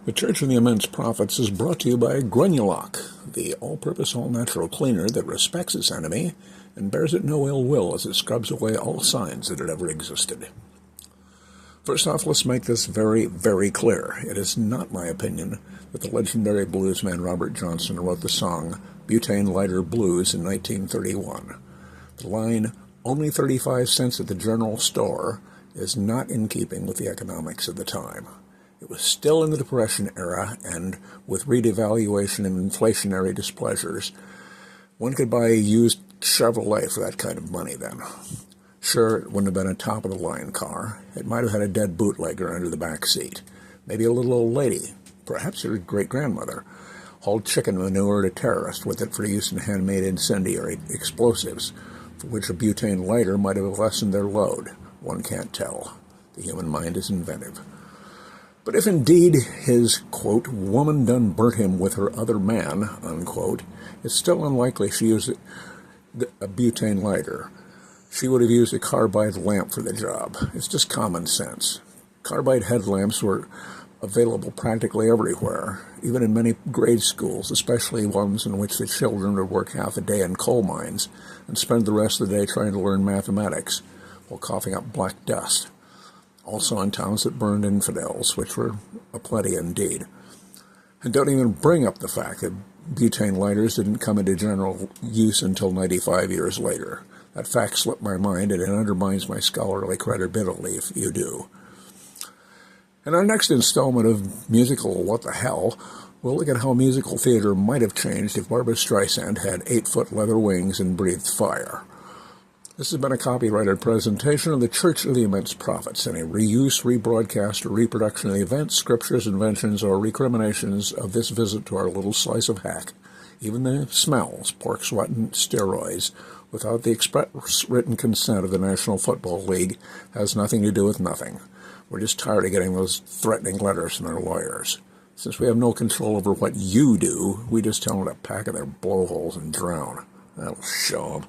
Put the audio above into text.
The Church of the Immense Prophets is brought to you by Granulock, the all-purpose, all-natural cleaner that respects its enemy and bears it no ill will as it scrubs away all signs that it ever existed. First off, let's make this very, very clear. It is not my opinion that the legendary bluesman Robert Johnson wrote the song Butane Lighter Blues in 1931. The line, "only 35 cents at the general store," is not in keeping with the economics of the time. It was still in the Depression era, and with redevaluation and inflationary displeasures, one could buy a used Chevrolet for that kind of money then. Sure, it wouldn't have been a top-of-the-line car. It might have had a dead bootlegger under the back seat. Maybe a little old lady, perhaps her great-grandmother, hauled chicken manure to terrorists with it for use in handmade incendiary explosives, for which a butane lighter might have lessened their load. One can't tell. The human mind is inventive. But if indeed his, quote, "woman done burnt him with her other man," unquote, it's still unlikely she used a butane lighter. She would have used a carbide lamp for the job. It's just common sense. Carbide headlamps were available practically everywhere, even in many grade schools, especially ones in which the children would work half a day in coal mines and spend the rest of the day trying to learn mathematics while coughing up black dust. Also in towns that burned infidels, which were aplenty indeed. And don't even bring up the fact that butane lighters didn't come into general use until 95 years later. That fact slipped my mind, and it undermines my scholarly credibility if you do. In our next installment of musical What the Hell, we'll look at how musical theater might have changed if Barbra Streisand had 8-foot leather wings and breathed fire. This has been a copyrighted presentation of the Church of the Immense Prophets. Any reuse, rebroadcast, or reproduction of the events, scriptures, inventions, or recriminations of this visit to our little slice of hack, even the smells, pork sweat, and steroids, without the express written consent of the National Football League, has nothing to do with nothing. We're just tired of getting those threatening letters from their lawyers. Since we have no control over what you do, we just tell them to pack in their blowholes and drown. That'll show them.